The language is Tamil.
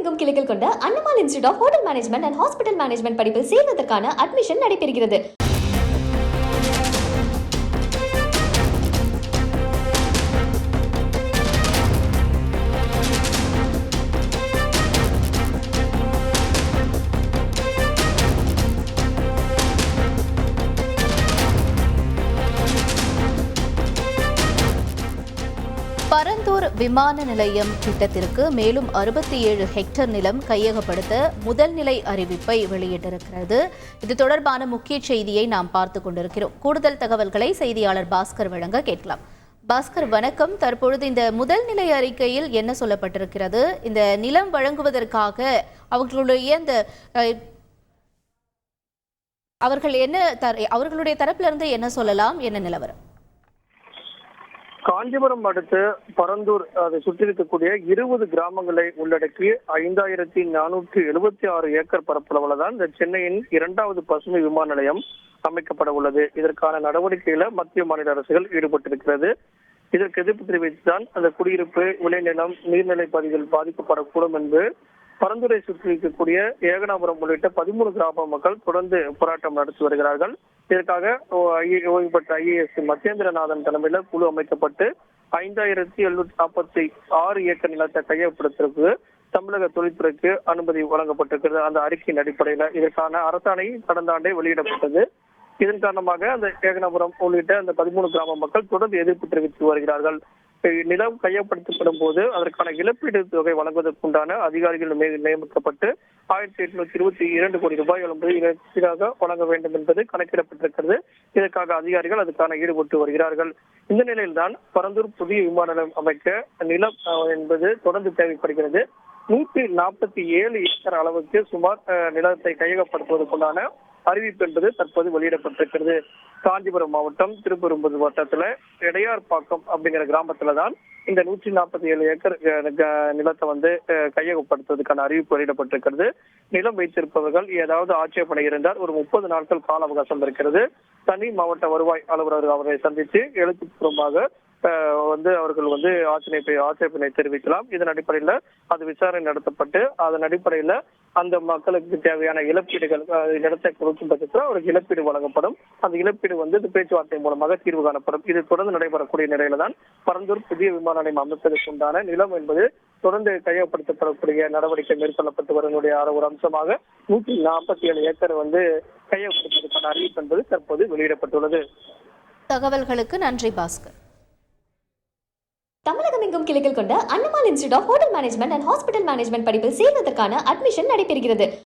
தமிழகமெங்கும் கிளைகள் கொண்ட Annamal institute of hotel management and hospital management படிப்பில் சேர்வதற்கான அட்மிஷன் நடைபெறுகிறது. பரந்தூர் விமான நிலையம் திட்டத்திற்கு மேலும் 67 ஹெக்டேர் நிலம் கையகப்படுத்த முதல் நிலை அறிவிப்பை வெளியிட்டிருக்கிறது. இது தொடர்பான முக்கிய செய்தியை நாம் பார்த்துக் கொண்டிருக்கிறோம். கூடுதல் தகவல்களை செய்தியாளர் பாஸ்கர் வழங்க கேட்கலாம். பாஸ்கர் வணக்கம். தற்பொழுது இந்த முதல் நிலை அறிக்கையில் என்ன சொல்லப்பட்டிருக்கிறது? இந்த நிலம் வழங்குவதற்காக அவர்களுடைய தரப்பிலிருந்து என்ன சொல்லலாம்? என்ன நிலவரம்? காஞ்சிபுரம் அடுத்து பரந்தூர் அதை சுற்றியிருக்கக்கூடிய 20 கிராமங்களை உள்ளடக்கி 5476 ஏக்கர் பரப்பளவுல தான் இந்த சென்னையின் 2வது பசுமை விமான நிலையம் அமைக்கப்பட உள்ளது. இதற்கான நடவடிக்கையில மத்திய மாநில அரசுகள் ஈடுபட்டிருக்கிறது. இதற்கு எதிர்ப்பு தெரிவித்துதான் அந்த குடியிருப்பு, விளைநிலம், நீர்நிலை பகுதிகள் பாதிக்கப்படக்கூடும் என்று பரந்தூரை சுற்றி இருக்கக்கூடிய ஏகனாபுரம் உள்ளிட்ட 13 கிராம மக்கள் தொடர்ந்து போராட்டம் நடத்தி வருகிறார்கள். இதற்காக ஓய்வு பெற்ற IAS மகேந்திரநாதன் தலைமையில குழு அமைக்கப்பட்டு 5746 ஏக்கர் நிலத்தை கையகப்படுத்துவதற்கு தமிழக தொழில்துறைக்கு அனுமதி வழங்கப்பட்டிருக்கிறது. அந்த அறிக்கையின் அடிப்படையில இதற்கான அரசாணை கடந்த ஆண்டே வெளியிடப்பட்டது. இதன் காரணமாக அந்த ஏகனாபுரம் உள்ளிட்ட அந்த 13 கிராம மக்கள் தொடர்ந்து எதிர்ப்பு தெரிவித்து வருகிறார்கள். நிலம் கையப்படுத்தப்படும் போது அதற்கான இழப்பீடு தொகை வழங்குவதற்குண்டான அதிகாரிகள் நியமிக்கப்பட்டு 1822 கோடி ரூபாய் இழப்பீடாக வழங்க வேண்டும் என்பது கணக்கிடப்பட்டிருக்கிறது. இதற்காக அதிகாரிகள் அதுக்கான ஈடுபட்டு வருகிறார்கள். இந்த நிலையில்தான் பரந்தூர் புதிய விமான நிலையம் அமைக்க நிலம் என்பது தொடர்ந்து தேவைப்படுகிறது. 147 ஏக்கர் அளவுக்கு சுமார் நிலத்தை கையகப்படுத்துவதற்குண்டான அறிவிப்பு என்பது தற்போது வெளியிடப்பட்டிருக்கிறது. காஞ்சிபுரம் மாவட்டம் திருப்பெரும்புதூர் வட்டத்துல எடையார்பாக்கம் அப்படிங்கிற கிராமத்துலதான் இந்த 147 ஏக்கர் நிலத்தை கையகப்படுத்துவதற்கான அறிவிப்பு வெளியிடப்பட்டிருக்கிறது. நிலம் வைத்திருப்பவர்கள் ஏதாவது ஆட்சேபனை இருந்தால் ஒரு 30 நாட்கள் கால அவகாசம் இருக்கிறது. தனி மாவட்ட வருவாய் அலுவலர் அவரை சந்தித்து எழுத்துப்பூர்வமாக அவர்கள் ஆட்சேபனை தெரிவிக்கலாம். இதன் அடிப்படையில அது விசாரணை நடத்தப்பட்டு அதன் அடிப்படையில அந்த மக்களுக்கு தேவையான இழப்பீடுகள் இடத்தை கொடுக்கும் பட்சத்தில் அவருக்கு இழப்பீடு வழங்கப்படும். அந்த இழப்பீடு பேச்சுவார்த்தை மூலமாக தீர்வு காணப்படும். இது தொடர்ந்து நடைபெறக்கூடிய நிலையில தான் பரந்தூர் புதிய விமான நிலையம் அமைப்பதற்கு உண்டான நிலம் என்பது தொடர்ந்து கையகப்படுத்தப்படக்கூடிய நடவடிக்கை மேற்கொள்ளப்பட்டு வருவதனுடைய ஒரு அம்சமாக 147 ஏக்கர் கையகப்படுத்துவதற்கான அறிவிப்பு என்பது தற்போது வெளியிடப்பட்டுள்ளது. தகவல்களுக்கு நன்றி பாஸ்கர். தமிழகமெங்கும் கிளைகள் கொண்ட Annamal institute of hotel management and hospital management படிப்பில் சேர்வதற்கான அட்மிஷன் நடைபெறுகிறது.